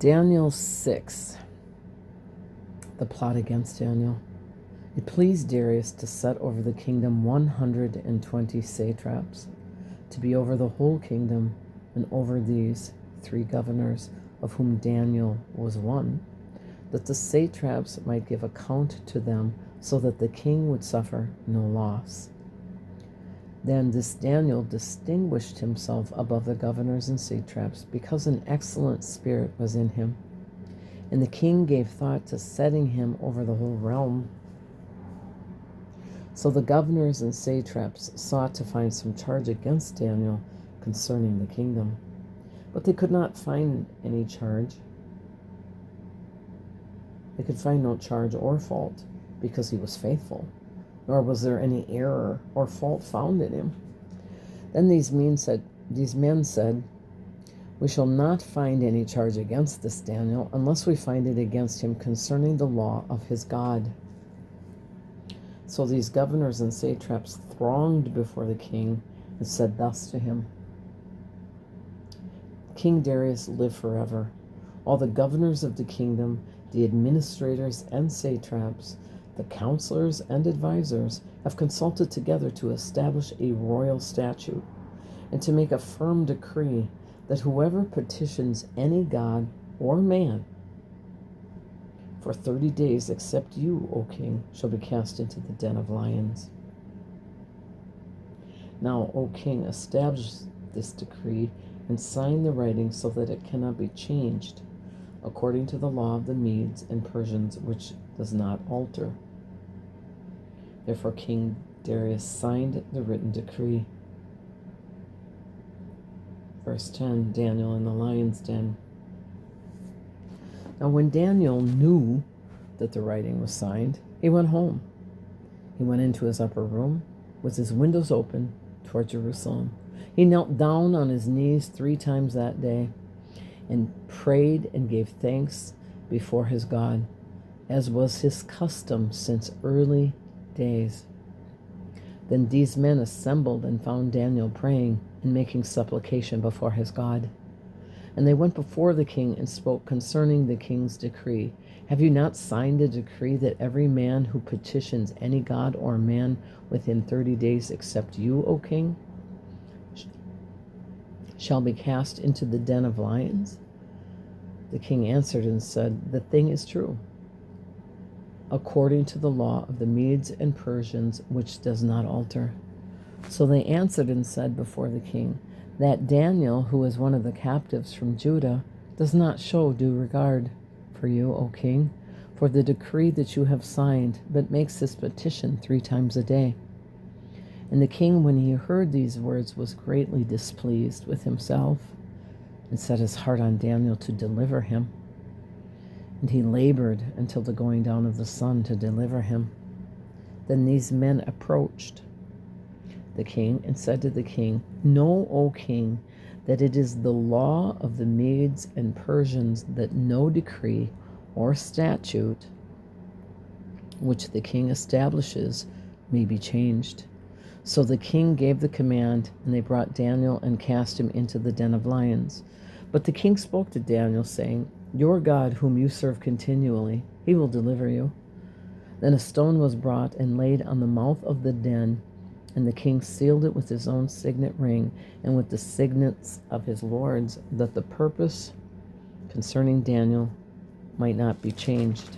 Daniel 6, the plot against Daniel. It pleased Darius to set over the kingdom 120 satraps, to be over the whole kingdom, and over these 3 governors, of whom Daniel was one, that the satraps might give account to them, so that the king would suffer no loss. Then this Daniel distinguished himself above the governors and satraps, because an excellent spirit was in him. And the king gave thought to setting him over the whole realm. So the governors and satraps sought to find some charge against Daniel concerning the kingdom, but they could not find any charge. They could find no charge or fault, because he was faithful, nor was there any error or fault found in him. Then these men said, "We shall not find any charge against this Daniel, unless we find it against him concerning the law of his God." So these governors and satraps thronged before the king and said thus to him, "King Darius, live forever. All the governors of the kingdom, the administrators and satraps, the counselors and advisors have consulted together to establish a royal statute and to make a firm decree that whoever petitions any god or man for 30 days except you, O king, shall be cast into the den of lions. Now, O king, establish this decree and sign the writing so that it cannot be changed, according to the law of the Medes and Persians, which does not alter." Therefore King Darius signed the written decree. Verse 10, Daniel in the lion's den. Now when Daniel knew that the writing was signed, he went home. He went into his upper room with his windows open toward Jerusalem. He knelt down on his knees 3 times that day and prayed and gave thanks before his God, as was his custom since early days. Then these men assembled and found Daniel praying and making supplication before his God. And they went before the king and spoke concerning the king's decree. "Have you not signed a decree that every man who petitions any god or man within 30 days except you, O king, shall be cast into the den of lions?" The king answered and said, "The thing is true, according to the law of the Medes and Persians, which does not alter." So they answered and said before the king, "That Daniel, who is one of the captives from Judah, does not show due regard for you, O king, for the decree that you have signed, but makes his petition 3 times a day." And the king, when he heard these words, was greatly displeased with himself and set his heart on Daniel to deliver him. And he labored until the going down of the sun to deliver him. Then these men approached the king and said to the king, "Know, O king, that it is the law of the Medes and Persians that no decree or statute which the king establishes may be changed." So the king gave the command, and they brought Daniel and cast him into the den of lions. But the king spoke to Daniel, saying, "Your God, whom you serve continually, he will deliver you." Then a stone was brought and laid on the mouth of the den, and the king sealed it with his own signet ring and with the signets of his lords, that the purpose concerning Daniel might not be changed.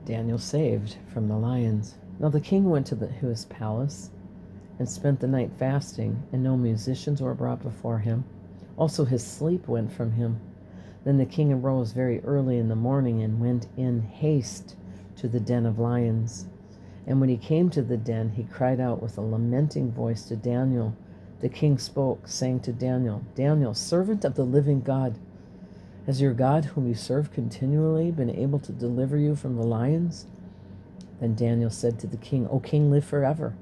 Daniel saved from the lions. Now the king went to his palace and spent the night fasting, and no musicians were brought before him. Also his sleep went from him. Then the king arose very early in the morning and went in haste to the den of lions. And when he came to the den, he cried out with a lamenting voice to Daniel. The king spoke, saying to Daniel, "Daniel, servant of the living God, has your God, whom you serve continually, been able to deliver you from the lions?" Then Daniel said to the king, "O king, live forever.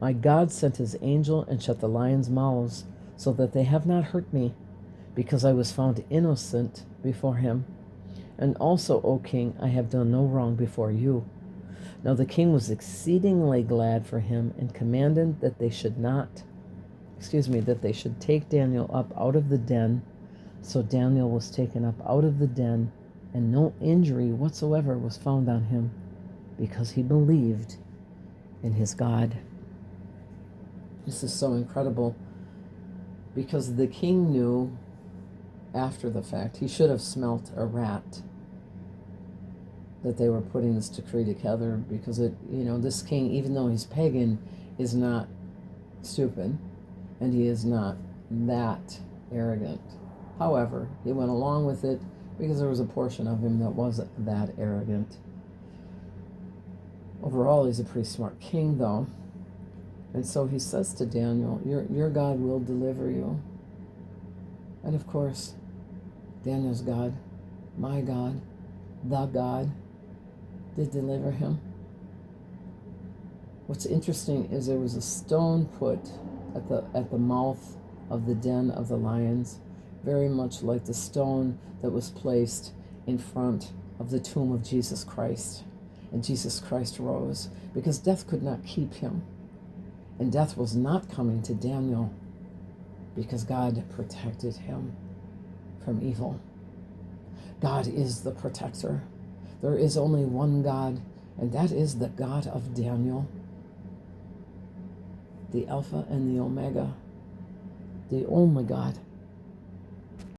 My God sent his angel and shut the lions' mouths, so that they have not hurt me, because I was found innocent before him. And also, O king, I have done no wrong before you." Now the king was exceedingly glad for him, and commanded that they should take Daniel up out of the den So Daniel was taken up out of the den, and no injury whatsoever was found on him, because he believed in his God. This is so incredible, because the king knew after the fact. He should have smelt a rat that they were putting this decree together, because this king, even though he's pagan, is not stupid, and he is not that arrogant. However, he went along with it because there was a portion of him that wasn't that arrogant. Overall, he's a pretty smart king, though. And so he says to Daniel, your God will deliver you. And of course, Daniel's God, my God, the God, did deliver him. What's interesting is there was a stone put at the mouth of the den of the lions, very much like the stone that was placed in front of the tomb of Jesus Christ. And Jesus Christ rose, because death could not keep him. And death was not coming to Daniel, because God protected him from evil. God is the protector. There is only one God, and that is the God of Daniel, the Alpha and the Omega, the only God.